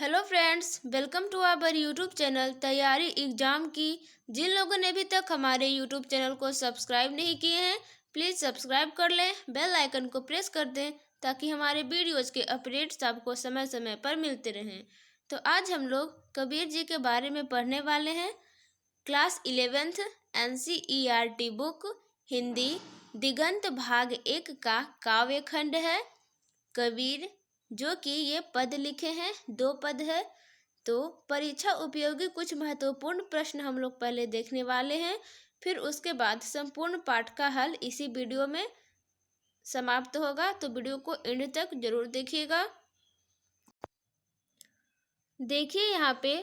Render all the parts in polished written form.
Hello friends, welcome to our YouTube channel तैयारी exam की। जिन लोगों ने अभी तक हमारे यूट्यूब चैनल को सब्सक्राइब नहीं किए हैं, प्लीज़ सब्सक्राइब कर लें, बेल आइकन को प्रेस कर दें ताकि हमारे वीडियोज़ के अपडेट्स आपको समय समय पर मिलते रहें। तो आज हम लोग कबीर जी के बारे में पढ़ने वाले हैं। Class 11th NCERT book Hindi Digant भाग 1 का काव्य खंड है कबीर, जो कि ये पद लिखे हैं, 2 पद है। तो परीक्षा उपयोगी कुछ महत्वपूर्ण प्रश्न हम लोग पहले देखने वाले हैं, फिर उसके बाद संपूर्ण पाठ का हल इसी वीडियो में समाप्त होगा। तो वीडियो को एंड तक जरूर देखिएगा। देखिए यहाँ पे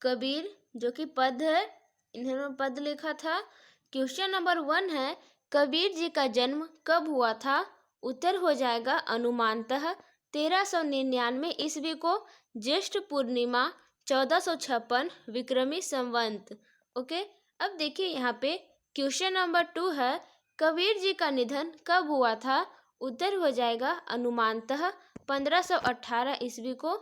कबीर जो कि पद है, इन्होंने पद लिखा था। क्वेश्चन नंबर 1 है, कबीर जी का जन्म कब हुआ था? उत्तर हो जाएगा अनुमानतः 1399 ईस्वी को, ज्येष्ठ पूर्णिमा 1456 विक्रमी संवत। ओके, अब देखिए यहाँ पे क्वेश्चन नंबर 2 है, कबीर जी का निधन कब हुआ था? उत्तर हो जाएगा अनुमानतः 1518 ईस्वी को।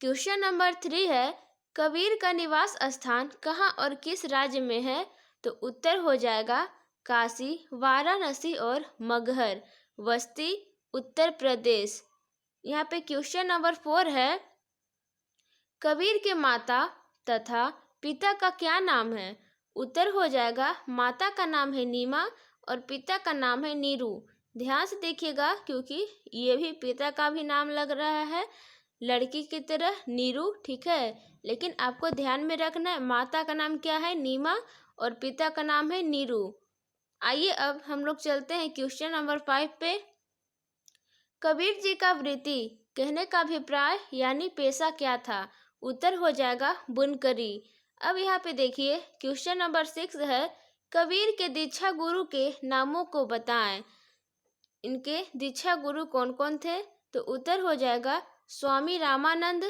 क्वेश्चन नंबर 3 है, कबीर का निवास स्थान कहाँ और किस राज्य में है? तो उत्तर हो जाएगा काशी, वाराणसी और मगहर, बस्ती, उत्तर प्रदेश। यहाँ पे क्वेश्चन नंबर 4 है, कबीर के माता तथा पिता का क्या नाम है? उत्तर हो जाएगा माता का नाम है नीमा और पिता का नाम है नीरू। ध्यान से देखिएगा क्योंकि ये भी पिता का भी नाम लग रहा है लड़की की तरह नीरू, ठीक है। लेकिन आपको ध्यान में रखना है माता का नाम क्या है, नीमा, और पिता का नाम है नीरू। आइए अब हम लोग चलते हैं क्वेश्चन नंबर 5 पे। कबीर जी का वृत्ति कहने का अभिप्राय यानी पेशा क्या था? उत्तर हो जाएगा बुनकरी। अब यहाँ पे देखिए क्वेश्चन नंबर 6 है, कबीर के दीक्षा गुरु के नामों को बताएं। इनके दीक्षा गुरु कौन कौन थे? तो उत्तर हो जाएगा स्वामी रामानंद,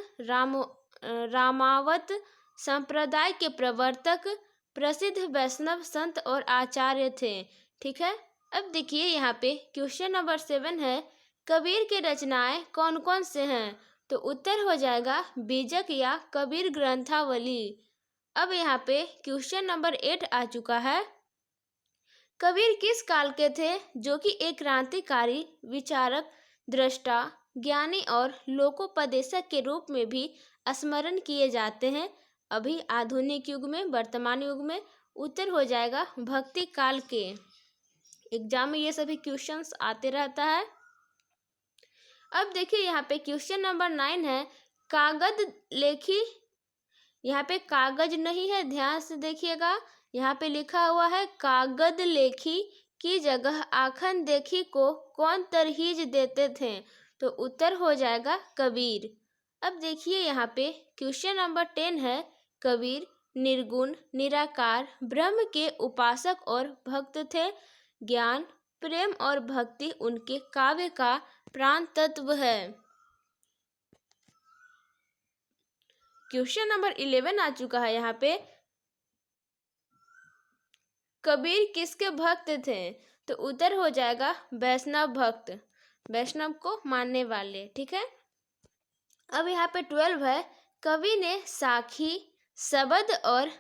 रामावत संप्रदाय के प्रवर्तक, प्रसिद्ध वैष्णव संत और आचार्य थे, ठीक है। अब देखिए यहाँ पे क्वेश्चन नंबर 7 है, कबीर के रचनाएं कौन कौन से हैं? तो उत्तर हो जाएगा बीजक या कबीर ग्रंथावली। अब यहाँ पे क्वेश्चन नंबर 8 आ चुका है, कबीर किस काल के थे जो कि एक क्रांतिकारी विचारक, दृष्टा, ज्ञानी और लोकोपदेशक के रूप में भी स्मरण किए जाते हैं अभी आधुनिक युग में, वर्तमान युग में? उत्तर हो जाएगा भक्ति काल के। एग्जाम में ये सभी क्वेश्चंस आते रहता है। अब देखिए यहाँ पे क्वेश्चन नंबर 9 है, कागज लेखी, यहाँ पे कागज नहीं है, ध्यान से देखिएगा, यहाँ पे लिखा हुआ है कागद लेखी की जगह आखन देखी को कौन तरहीज देते थे? तो उत्तर हो जाएगा कबीर। अब देखिए यहाँ पे क्वेश्चन नंबर 10 है, कबीर निर्गुण निराकार ब्रह्म के उपासक और भक्त थे, ज्ञान प्रेम और भक्ति उनके काव्य का प्राण तत्व है। क्वेश्चन नंबर 11 आ चुका है यहाँ पे, कबीर किसके भक्त थे? तो उत्तर हो जाएगा वैष्णव भक्त, वैष्णव को मानने वाले, ठीक है। अब यहाँ पे 12 है, कवि ने साखी, शबद और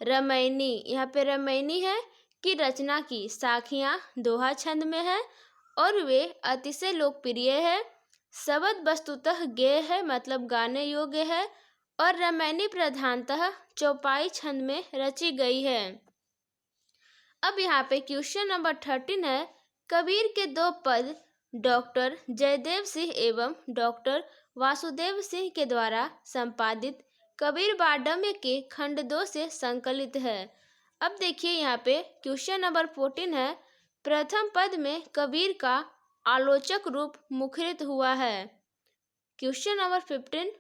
रमैनी, यहाँ पे रमैनी है, की रचना की। साखियाँ दोहा छंद में है और वे अतिशय लोकप्रिय है। शबद वस्तुतः गेय है, मतलब गाने योग्य है, और रमैनी प्रधानतः चौपाई छंद में रची गई है। अब यहाँ पे क्वेश्चन नंबर 13 है, कबीर के 2 पद डॉक्टर जयदेव सिंह एवं डॉक्टर वासुदेव सिंह के द्वारा संपादित कबीर बाडम्य के खंड 2 से संकलित है। अब देखिए यहाँ पे क्वेश्चन नंबर 14 है, प्रथम पद में कबीर का आलोचक रूप मुखरित हुआ है। क्वेश्चन नंबर 15,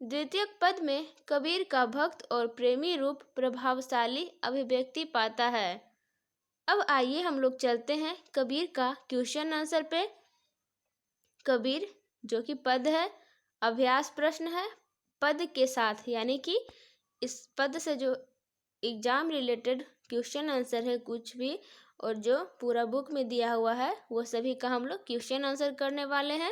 द्वितीय पद में कबीर का भक्त और प्रेमी रूप प्रभावशाली अभिव्यक्ति पाता है। अब आइए हम लोग चलते हैं कबीर का क्वेश्चन आंसर पे। कबीर जो कि पद है, अभ्यास प्रश्न है पद के साथ, यानी कि इस पद से जो एग्जाम रिलेटेड क्वेश्चन आंसर है कुछ भी, और जो पूरा बुक में दिया हुआ है वो सभी का हम लोग क्वेश्चन आंसर करने वाले हैं।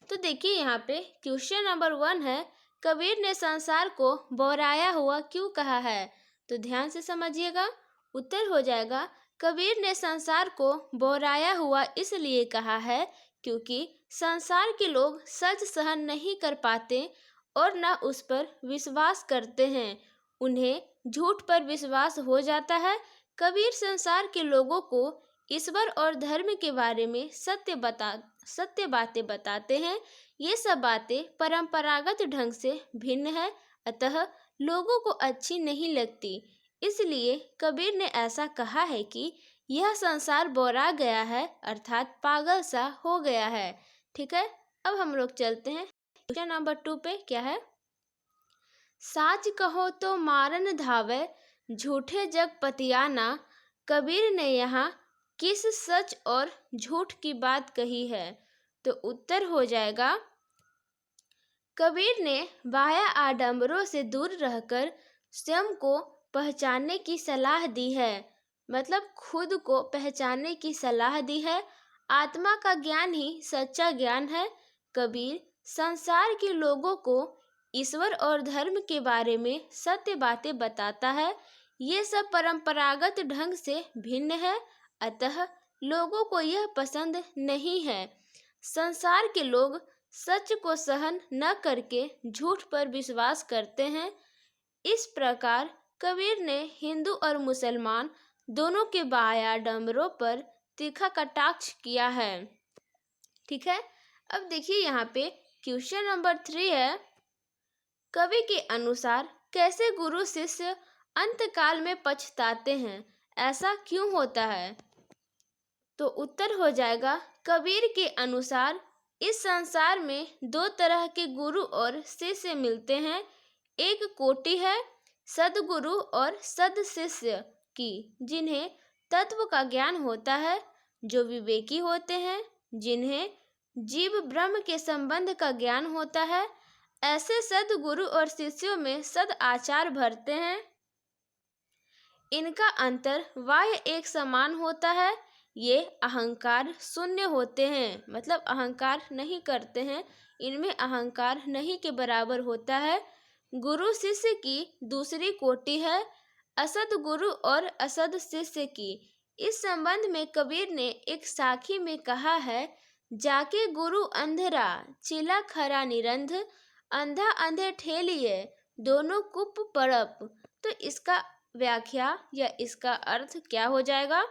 तो देखिए यहाँ पे क्वेश्चन नंबर 1 है, कबीर ने संसार को बौराया हुआ क्यों कहा है? तो ध्यान से समझिएगा। उत्तर हो जाएगा, कबीर ने संसार को बौराया हुआ इसलिए कहा है क्योंकि संसार के लोग सच सहन नहीं कर पाते और न उस पर विश्वास करते हैं, उन्हें झूठ पर विश्वास हो जाता है। कबीर संसार के लोगों को ईश्वर और धर्म के बारे में सत्य बातें बताते हैं। ये सब बातें परंपरागत ढंग से भिन्न है, अतः लोगों को अच्छी नहीं लगती। इसलिए कबीर ने ऐसा कहा है कि यह संसार बौरा गया है, अर्थात पागल सा हो गया है। ठीक है, अब हम लोग चलते हैं क्वेश्चन नंबर 2 पे। क्या है? साच कहो तो मारन धावे, झूठे जग पतियाना। कबीर ने यहाँ किस सच और झूठ की बात कही है? तो उत्तर हो जाएगा, कबीर ने बाह्य आडंबरों से दूर रहकर स्वयं को पहचानने की सलाह दी है, मतलब खुद को पहचानने की सलाह दी है। आत्मा का ज्ञान ही सच्चा ज्ञान है। कबीर संसार के लोगों को ईश्वर और धर्म के बारे में सत्य बातें बताता है। ये सब परंपरागत ढंग से भिन्न है, अतः लोगों को यह पसंद नहीं है। संसार के लोग सच को सहन न करके झूठ पर विश्वास करते हैं। इस प्रकार कबीर ने हिंदू और मुसलमान दोनों के बायाडंबरों पर तीखा कटाक्ष किया है। ठीक है, अब देखिए यहाँ पे क्वेश्चन नंबर 3 है, कवि के अनुसार कैसे गुरु शिष्य अंतकाल में पछताते हैं, ऐसा क्यों होता है? तो उत्तर हो जाएगा, कबीर के अनुसार इस संसार में 2 तरह के गुरु और शिष्य मिलते हैं। एक कोटि है सद्गुरु और सद शिष्य की, जिन्हें तत्व का ज्ञान होता है, जो विवेकी होते हैं, जिन्हें जीव ब्रह्म के संबंध का ज्ञान होता है। ऐसे सद्गुरु और शिष्यों में सद आचार भरते हैं। इनका अंतर बाह्य एक समान होता है। ये अहंकार शून्य होते हैं, मतलब अहंकार नहीं करते हैं, इनमें अहंकार नहीं के बराबर होता है। गुरु शिष्य की दूसरी कोटि है असद गुरु और असद शिष्य की। इस संबंध में कबीर ने एक साखी में कहा है, जाके गुरु अंधरा चिला खरा निरंध, अंधा अंधे ठेलिए दोनों कुप पड़प। तो इसका व्याख्या या इसका अर्थ क्या हो जाएगा?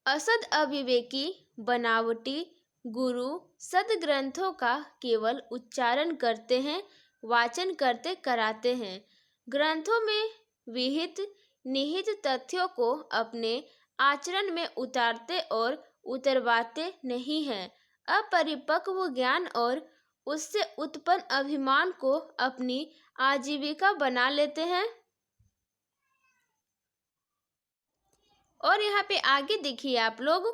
असद अविवेकी बनावटी गुरु सद ग्रंथों का केवल उच्चारण करते हैं, वाचन करते कराते हैं, ग्रंथों में विहित निहित तथ्यों को अपने आचरण में उतारते और उतरवाते नहीं हैं। अपरिपक्व ज्ञान और उससे उत्पन्न अभिमान को अपनी आजीविका बना लेते हैं। और यहाँ पे आगे देखिए आप लोग,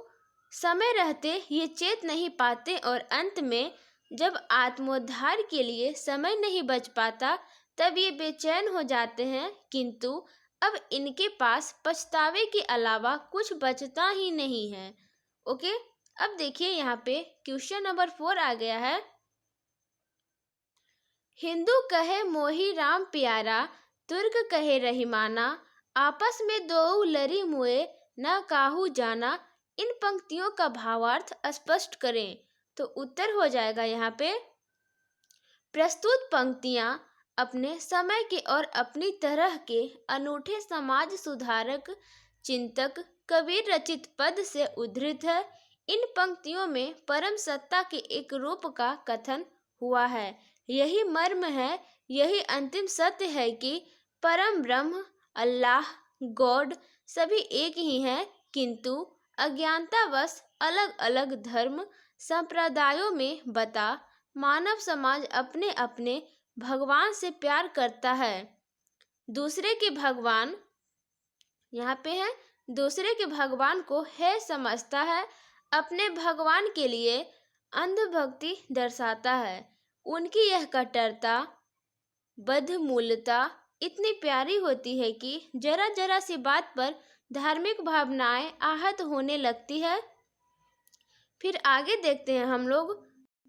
समय रहते ये चेत नहीं पाते और अंत में जब आत्मोद्धार के लिए समय नहीं बच पाता तब ये बेचैन हो जाते हैं, किंतु अब इनके पास पछतावे के अलावा कुछ बचता ही नहीं है। ओके, अब देखिए यहाँ पे क्वेश्चन नंबर 4 आ गया है, हिंदू कहे मोही राम प्यारा, तुर्क कहे रहीमाना, आपस में दो लरी मुए न काहू जाना। इन पंक्तियों का भावार्थ स्पष्ट करें। तो उत्तर हो जाएगा यहाँ पे, प्रस्तुत पंक्तियाँ अपने समय के और अपनी तरह के अनूठे समाज सुधारक चिंतक कबीर रचित पद से उद्धृत है। इन पंक्तियों में परम सत्ता के एक रूप का कथन हुआ है। यही मर्म है, यही अंतिम सत्य है कि परम ब्रह्म अल्लाह गॉड सभी एक ही हैं, किंतु अज्ञानतावश अलग अलग धर्म संप्रदायों में बता मानव समाज अपने अपने भगवान से प्यार करता है। दूसरे के भगवान यहाँ पे है, दूसरे के भगवान को है समझता है, अपने भगवान के लिए अंधभक्ति दर्शाता है। उनकी यह कट्टरता बद्धमूलता इतनी प्यारी होती है कि जरा जरा सी बात पर धार्मिक भावनाएं आहत होने लगती है। फिर आगे देखते हैं हम लोग,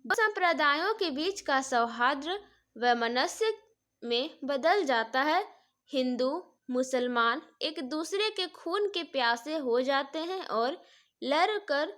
संप्रदायों के बीच का सौहार्द वैमनस्य में बदल जाता है। हिंदू मुसलमान एक दूसरे के खून के प्यासे हो जाते हैं और लड़कर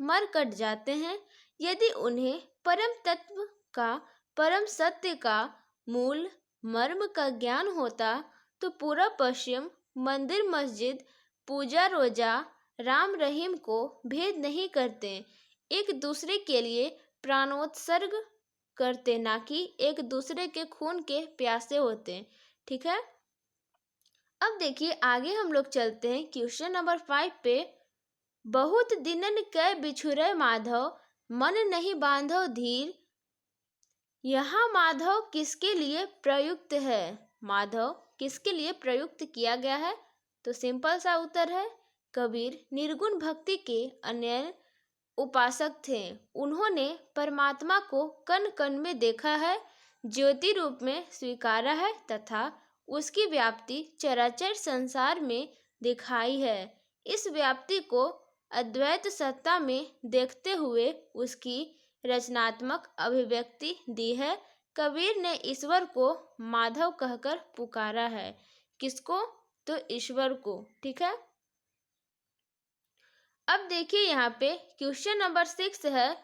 मर कट जाते हैं। यदि उन्हें परम तत्व का, परम सत्य का, मूल मर्म का ज्ञान होता तो पूरा पश्चिम मंदिर मस्जिद पूजा रोजा राम रहीम को भेद नहीं करते, एक दूसरे के लिए प्राणोत्सर्ग करते, ना कि एक दूसरे के खून के प्यासे होते। ठीक है, अब देखिए आगे हम लोग चलते हैं क्वेश्चन नंबर 5 पे। बहुत दिनन कै बिछुरे माधव, मन नहीं बांधो धीर। यहाँ माधव किसके लिए प्रयुक्त है? माधव किसके लिए प्रयुक्त किया गया है? तो सिंपल सा उत्तर है कबीर निर्गुण भक्ति के अन्य उपासक थे। उन्होंने परमात्मा को कण कण में देखा है, ज्योति रूप में स्वीकारा है तथा उसकी व्याप्ति चराचर संसार में दिखाई है। इस व्याप्ति को अद्वैत सत्ता में देखते हुए उसकी रचनात्मक अभिव्यक्ति दी है। कबीर ने ईश्वर को माधव कहकर पुकारा है। किसको? तो ईश्वर को। ठीक है, अब देखिए यहाँ पे क्वेश्चन नंबर 6 है,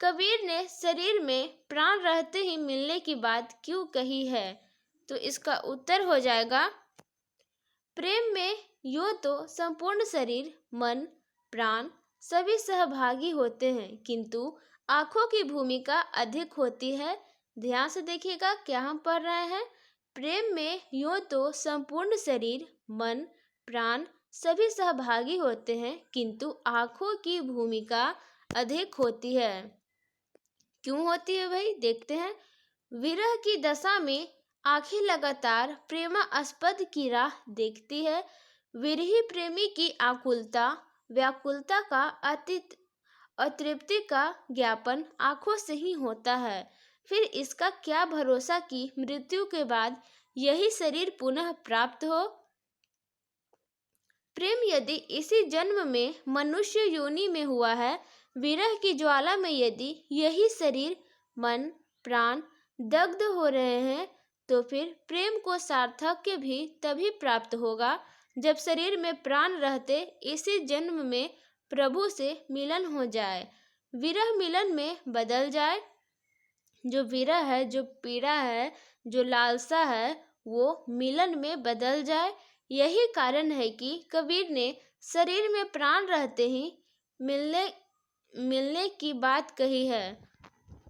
कबीर ने शरीर में प्राण रहते ही मिलने की बात क्यों कही है? तो इसका उत्तर हो जाएगा प्रेम में यूं तो संपूर्ण शरीर मन प्राण सभी सहभागी होते हैं, किंतु आंखों की भूमिका अधिक होती है। ध्यान से देखिएगा क्या हम पढ़ रहे हैं। प्रेम में यूं तो संपूर्ण शरीर मन प्राण सभी सहभागी होते हैं, किंतु आंखों की भूमिका अधिक होती है। क्यों होती है भाई? देखते हैं। विरह की दशा में आंखें लगातार प्रेमास्पद की राह देखती है। विरही प्रेमी की आकुलता व्याकुलता का अतृप्ति का ज्ञापन आंखों से ही होता है। फिर इसका क्या भरोसा कि मृत्यु के बाद यही शरीर पुनः प्राप्त हो। प्रेम यदि इसी जन्म में मनुष्य योनि में हुआ है, विरह की ज्वाला में यदि यही शरीर मन प्राण दग्ध हो रहे हैं, तो फिर प्रेम को सार्थक्य भी तभी प्राप्त होगा जब शरीर में प्राण रहते इसी जन्म में प्रभु से मिलन हो जाए, विरह मिलन में बदल जाए। जो विरह है, जो पीड़ा है, जो लालसा है, वो मिलन में बदल जाए। यही कारण है कि कबीर ने शरीर में प्राण रहते ही मिलने की बात कही है।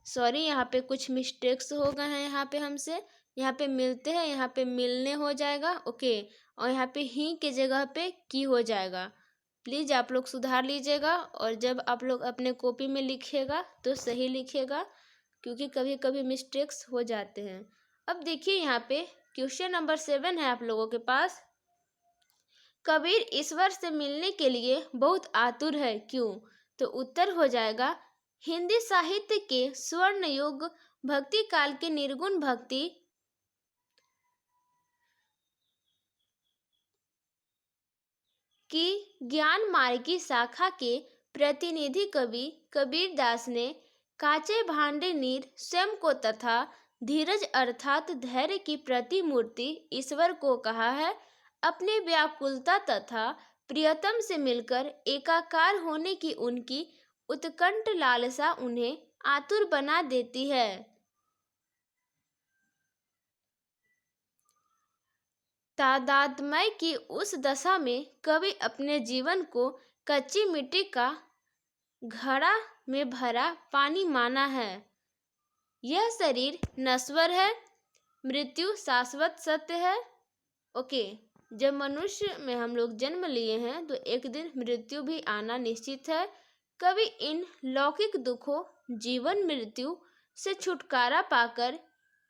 सॉरी, यहाँ पे कुछ मिस्टेक्स हो गए हैं। यहाँ पे हमसे यहाँ पे मिलते हैं, यहाँ पे मिलने हो जाएगा। ओके, और यहाँ पे ही के जगह पे की हो जाएगा। प्लीज़ आप लोग सुधार लीजिएगा, और जब आप लोग अपने कॉपी में लिखिएगा तो सही लिखिएगा, क्योंकि कभी कभी मिस्टेक्स हो जाते हैं। अब देखिए यहाँ पे क्वेश्चन नंबर 7 है आप लोगों के पास। कबीर ईश्वर से मिलने के लिए बहुत आतुर है, क्यों? तो उत्तर हो जाएगा हिंदी साहित्य के स्वर्ण युग भक्ति काल के निर्गुण भक्ति की ज्ञान मार्ग की शाखा के प्रतिनिधि कवि कबीर दास ने काचे भांडे नीर स्वयं को तथा धीरज अर्थात धैर्य की प्रतिमूर्ति ईश्वर को कहा है। अपनी व्याकुलता तथा प्रियतम से मिलकर एकाकार होने की उनकी उत्कंठ लालसा उन्हें आतुर बना देती है। तादात्म्य की उस दशा में कवि अपने जीवन को कच्ची मिट्टी का घड़ा में भरा पानी माना है। यह शरीर नश्वर है, मृत्यु शाश्वत सत्य है। ओके, जब मनुष्य में हम लोग जन्म लिए हैं तो एक दिन मृत्यु भी आना निश्चित है। कवि इन लौकिक दुखों जीवन मृत्यु से छुटकारा पाकर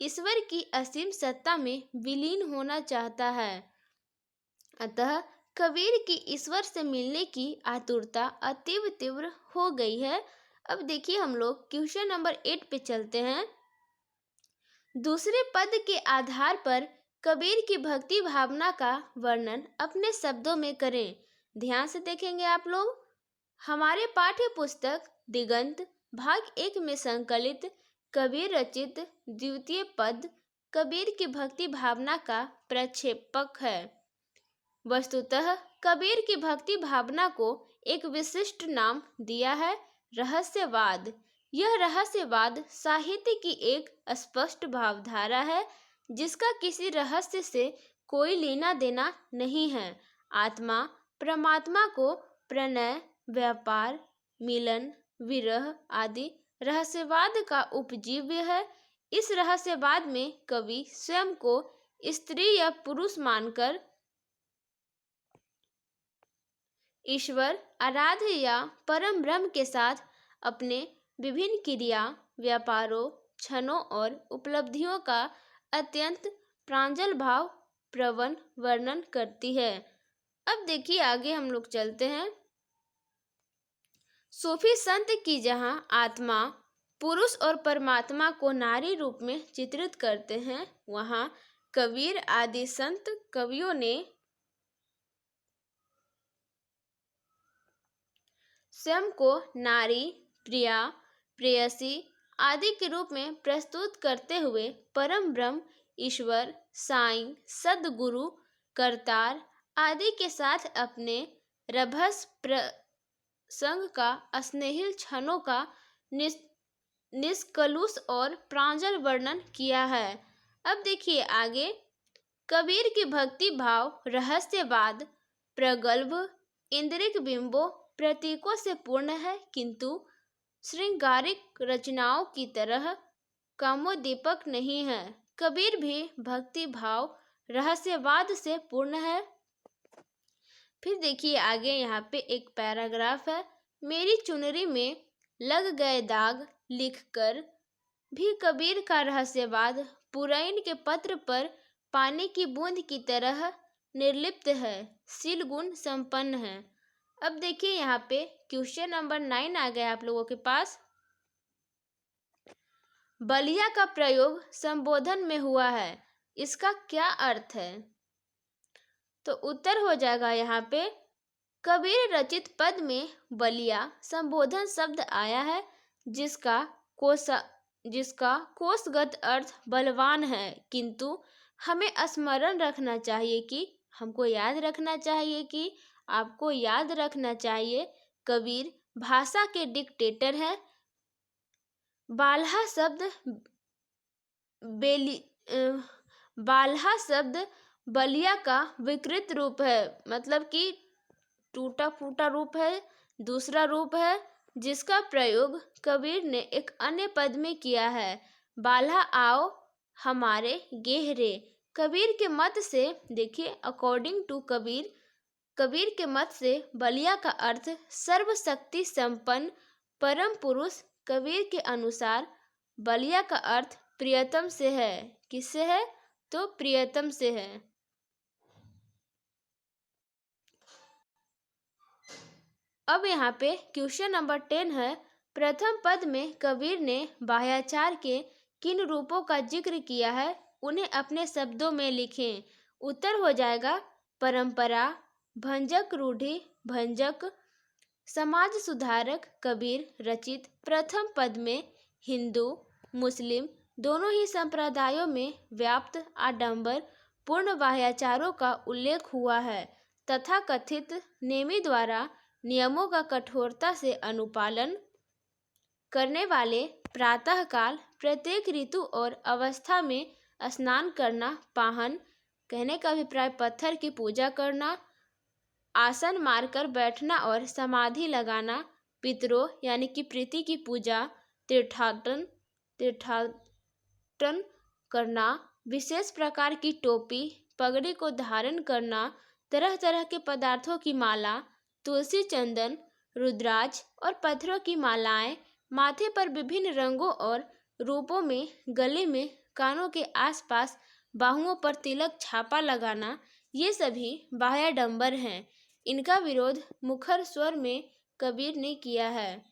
ईश्वर की असीम सत्ता में विलीन होना चाहता है। अतः कबीर की ईश्वर से मिलने की आतुरता अतीव तीव्र हो गई है। अब देखिए हम लोग क्वेश्चन नंबर 8 पे चलते हैं। दूसरे पद के आधार पर कबीर की भक्ति भावना का वर्णन अपने शब्दों में करें। ध्यान से देखेंगे आप लोग। हमारे पाठ्य पुस्तक दिगंत भाग 1 में संकलित कबीर रचित द्वितीय पद कबीर की भक्ति भावना का प्रक्षेपक है। वस्तुतः कबीर की भक्ति भावना को एक विशिष्ट नाम दिया है, रहस्यवाद। यह रहस्यवाद साहित्य की एक स्पष्ट भावधारा है जिसका किसी रहस्य से कोई लेना देना नहीं है। आत्मा परमात्मा को प्रणय, व्यापार, मिलन, विरह आदि रहस्यवाद का उपजीव्य है। इस रहस्यवाद में कवि स्वयं को स्त्री या पुरुष मानकर ईश्वर, आराध्य या परम ब्रह्म के साथ अपने विभिन्न क्रिया, व्यापारों, क्षणों और उपलब्धियों का अत्यंत प्रांजल भाव प्रवण वर्णन करती है। अब देखिए आगे हम लोग चलते हैं। सूफी संत की जहाँ आत्मा पुरुष और परमात्मा को नारी रूप में चित्रित करते हैं, वहाँ कबीर आदि संत कवियों ने स्वयं को नारी, प्रिया, प्रेयसी आदि के रूप में प्रस्तुत करते हुए परम ब्रह्म, ईश्वर, साईं, सद्गुरु, करतार आदि के साथ अपने रभस प्रसंग का, स्नेहिल क्षणों का निष्कलुष और प्रांजल वर्णन किया है। अब देखिए आगे, कबीर की भक्ति भाव रहस्यवाद प्रगल्भ इंद्रिक बिंबों प्रतीकों से पूर्ण है, किंतु श्रृंगारिक रचनाओं की तरह कामोद्दीपक नहीं है। कबीर भी भक्ति भाव रहस्यवाद से पूर्ण है। फिर देखिए आगे यहाँ पे एक पैराग्राफ है। मेरी चुनरी में लग गए दाग लिखकर भी कबीर का रहस्यवाद पुरैन के पत्र पर पानी की बूंद की तरह निर्लिप्त है, शील गुण संपन्न है। अब देखिए यहाँ पे क्वेश्चन नंबर 9 आ गया आप लोगों के पास। बलिया का प्रयोग संबोधन में हुआ है, इसका क्या अर्थ है? तो उत्तर हो जाएगा यहाँ पे, कबीर रचित पद में बलिया संबोधन शब्द आया है जिसका कोशगत अर्थ बलवान है, किंतु हमें स्मरण रखना चाहिए कि आपको याद रखना चाहिए कबीर भाषा के डिक्टेटर है। बाल्हा शब्द बलिया का विकृत रूप है, मतलब कि टूटा फूटा रूप है, दूसरा रूप है जिसका प्रयोग कबीर ने एक अन्य पद में किया है, बाल्हा आओ हमारे गेहरे। कबीर के मत से देखिए, अकॉर्डिंग टू कबीर के मत से बलिया का अर्थ सर्वशक्ति संपन्न परम पुरुष। कबीर के अनुसार बलिया का अर्थ प्रियतम से है। किससे है? तो प्रियतम से है। अब यहाँ पे क्वेश्चन नंबर 10 है। प्रथम पद में कबीर ने बाह्याचार के किन रूपों का जिक्र किया है, उन्हें अपने शब्दों में लिखें। उत्तर हो जाएगा परंपरा, भंजक, रूढ़ि, भंजक। समाज सुधारक कबीर रचित प्रथम पद में हिंदू मुस्लिम दोनों ही संप्रदायों में व्याप्त आडंबर पूर्ण बाह्याचारों का उल्लेख हुआ है तथा कथित नेमी द्वारा नियमों का कठोरता से अनुपालन करने वाले प्रातःकाल प्रत्येक ऋतु और अवस्था में स्नान करना, पाहन कहने का अभिप्राय पत्थर की पूजा करना, आसन मारकर बैठना और समाधि लगाना, पितरों यानी कि प्रीति की पूजा, तीर्थाटन करना, विशेष प्रकार की टोपी पगड़ी को धारण करना, तरह तरह के पदार्थों की माला, तुलसी, चंदन, रुद्राक्ष और पत्थरों की मालाएं, माथे पर विभिन्न रंगों और रूपों में, गले में, कानों के आसपास, बाहुओं पर तिलक छापा लगाना, ये सभी बाह्याडंबर हैं। इनका विरोध मुखर स्वर में कबीर ने किया है।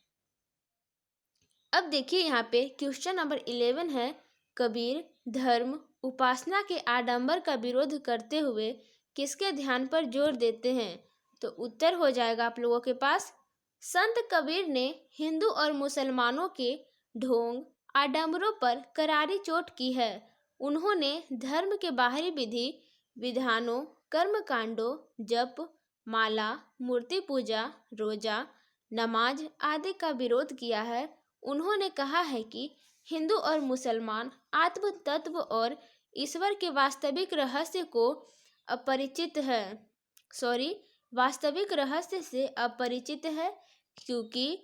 अब देखिए यहाँ पे क्वेश्चन नंबर 11 है। कबीर धर्म उपासना के आडंबर का विरोध करते हुए किसके ध्यान पर जोर देते हैं? तो उत्तर हो जाएगा आप लोगों के पास संत कबीर ने हिंदू और मुसलमानों के ढोंग आडंबरों पर करारी चोट की है। उन्होंने धर्म के बाहरी विधि विधानों, कर्मकांडों, जप, माला, मूर्ति पूजा, रोजा, नमाज आदि का विरोध किया है। उन्होंने कहा है कि हिंदू और मुसलमान आत्म तत्व और ईश्वर के वास्तविक रहस्य को अपरिचित है वास्तविक रहस्य से अपरिचित है, क्योंकि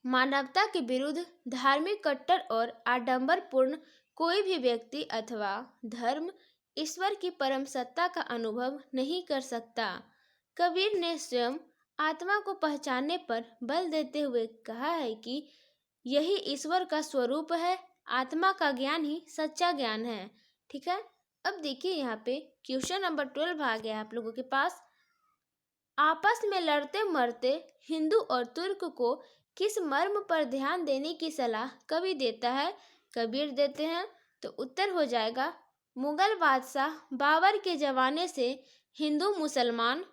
मानवता के विरुद्ध धार्मिक कट्टर और आडंबरपूर्ण कोई भी व्यक्ति अथवा धर्म ईश्वर की परम सत्ता का अनुभव नहीं कर सकता। कबीर ने स्वयं आत्मा को पहचानने पर बल देते हुए कहा है कि यही ईश्वर का स्वरूप है, आत्मा का ज्ञान ही सच्चा ज्ञान है। ठीक है, अब देखिए यहाँ पे क्वेश्चन नंबर 12 आ गया आप लोगों के पास। आपस में लड़ते मरते हिंदू और तुर्क को किस मर्म पर ध्यान देने की सलाह कवि देता है? कबीर देते हैं। तो उत्तर हो जाएगा, मुगल बादशाह बाबर के जमाने से हिंदू मुसलमान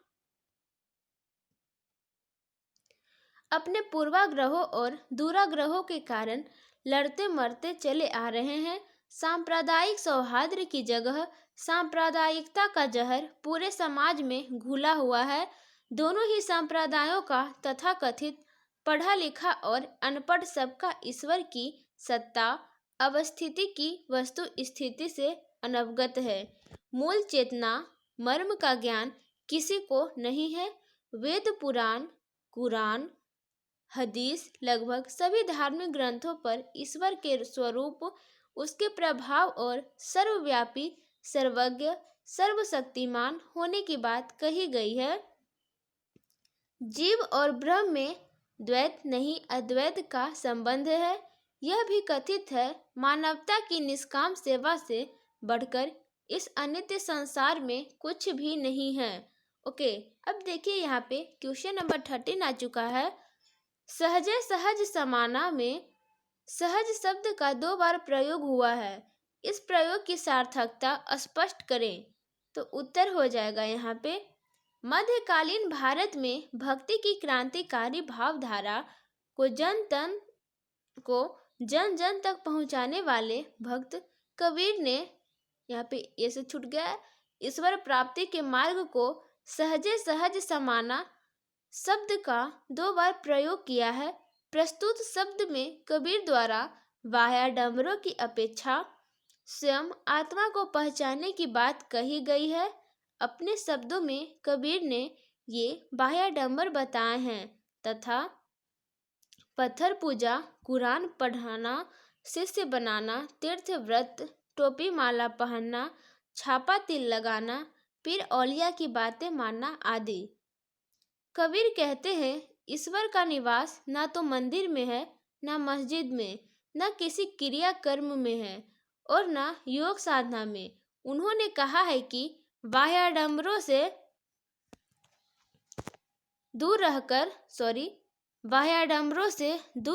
अपने पूर्वाग्रहों और दुराग्रहों के कारण लड़ते मरते चले आ रहे हैं। सांप्रदायिक सौहार्द की जगह सांप्रदायिकता का जहर पूरे समाज में घुला हुआ है। दोनों ही संप्रदायों का तथाकथित पढ़ा लिखा और अनपढ़ सबका ईश्वर की सत्ता अवस्थिति की वस्तु स्थिति से अनवगत है। मूल चेतना मर्म का ज्ञान किसी को नहीं है। वेद, पुराण, कुरान, हदीस लगभग सभी धार्मिक ग्रंथों पर ईश्वर के स्वरूप, उसके प्रभाव और सर्वव्यापी, सर्वज्ञ, सर्वशक्तिमान होने की बात कही गई है। जीव और ब्रह्म में द्वैत नहीं अद्वैत का संबंध है। यह भी कथित है, मानवता की निष्काम सेवा से बढ़कर इस अनित्य संसार में कुछ भी नहीं है। ओके, अब देखिए यहाँ पे क्वेश्चन नंबर 13 आ चुका है। सहजे सहज समाना में सहज शब्द का 2 बार प्रयोग हुआ है। इस प्रयोग की सार्थकता स्पष्ट करें। तो उत्तर हो जाएगा यहाँ पे, मध्यकालीन भारत में भक्ति की क्रांतिकारी भावधारा को जन जन तक पहुंचाने वाले भक्त कबीर ने, यहाँ पे ये से छूट गया है, ईश्वर प्राप्ति के मार्ग को सहजे सहज समाना शब्द का 2 बार प्रयोग किया है। प्रस्तुत शब्द में कबीर द्वारा बाह्याडंबरों की अपेक्षा स्वयं आत्मा को पहचानने की बात कही गई है। अपने शब्दों में कबीर ने ये बाह्याडंबर बताए हैं तथा पत्थर पूजा, कुरान पढ़ाना, शिष्य बनाना, तीर्थ व्रत, टोपी माला पहनना, छापा तिल लगाना, पीर औलिया की बातें मानना आदि। कबीर कहते हैं, ईश्वर का निवास ना तो मंदिर में है, ना मस्जिद में, ना किसी क्रिया कर्म में है और ना योग साधना में। उन्होंने कहा है कि बाह्याडंबरों से दूर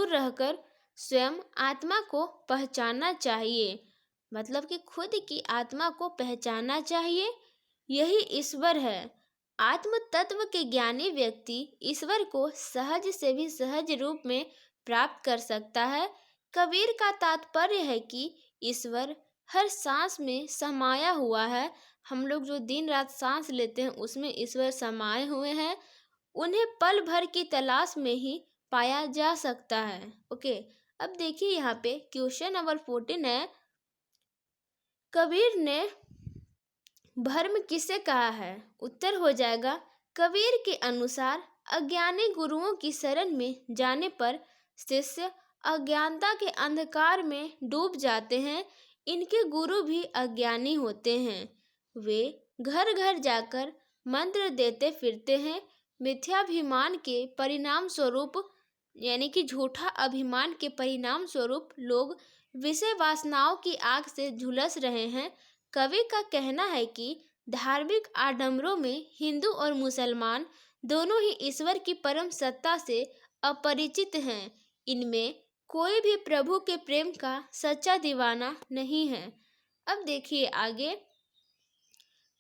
रहकर स्वयं आत्मा को पहचानना चाहिए। मतलब कि खुद की आत्मा को पहचानना चाहिए, यही ईश्वर है। आत्म तत्व के ज्ञानी व्यक्ति ईश्वर को सहज से भी सहज रूप में प्राप्त कर सकता है। कबीर का तात्पर्य है कि ईश्वर हर सांस में समाया हुआ है। हम लोग जो दिन रात सांस लेते हैं उसमें ईश्वर समाये हुए हैं। उन्हें पल भर की तलाश में ही पाया जा सकता है। ओके, अब देखिए यहाँ पे क्वेश्चन नंबर 14 है, कबीर ने भर्म किसे कहा है? उत्तर हो जाएगा, कबीर के अनुसार अज्ञानी गुरुओं की शरण में जाने पर शिष्य अज्ञानता के अंधकार में डूब जाते हैं। इनके गुरु भी अज्ञानी होते हैं। वे घर घर जाकर मंत्र देते फिरते हैं। मिथ्याभिमान के परिणाम स्वरूप, यानी कि झूठा अभिमान के परिणाम स्वरूप लोग विषय वासनाओं की आग से झुलस रहे हैं। कवि का कहना है कि धार्मिक आडंबरों में हिंदू और मुसलमान दोनों ही ईश्वर की परम सत्ता से अपरिचित हैं। इनमें कोई भी प्रभु के प्रेम का सच्चा दीवाना नहीं है। अब देखिए आगे,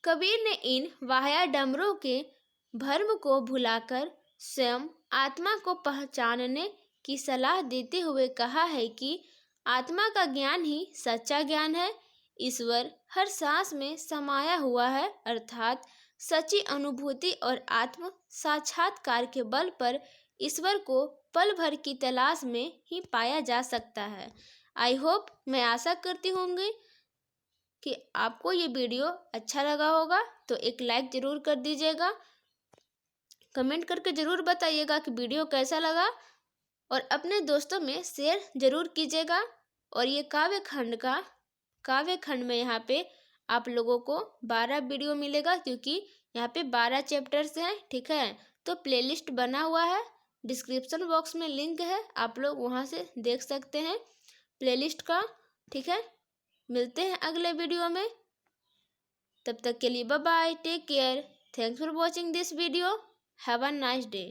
कबीर ने इन बाह्याडंबरों के भर्म को भुलाकर स्वयं आत्मा को पहचानने की सलाह देते हुए कहा है कि आत्मा का ज्ञान ही सच्चा ज्ञान है। ईश्वर हर सांस में समाया हुआ है, अर्थात सच्ची अनुभूति और आत्म साक्षात्कार के बल पर ईश्वर को पल भर की तलाश में ही पाया जा सकता है। आई होप, मैं आशा करती होंगी कि आपको ये वीडियो अच्छा लगा होगा, तो एक लाइक ज़रूर कर दीजिएगा। कमेंट करके ज़रूर बताइएगा कि वीडियो कैसा लगा, और अपने दोस्तों में शेयर ज़रूर कीजिएगा। और ये काव्य खंड में यहाँ पे आप लोगों को 12 वीडियो मिलेगा, क्योंकि यहाँ पे 12 चैप्टर्स हैं, ठीक है। तो प्लेलिस्ट बना हुआ है, डिस्क्रिप्शन बॉक्स में लिंक है, आप लोग वहाँ से देख सकते हैं प्लेलिस्ट का, ठीक है। मिलते हैं अगले वीडियो में, तब तक के लिए bye bye, take care, thanks for watching this video, have a nice day.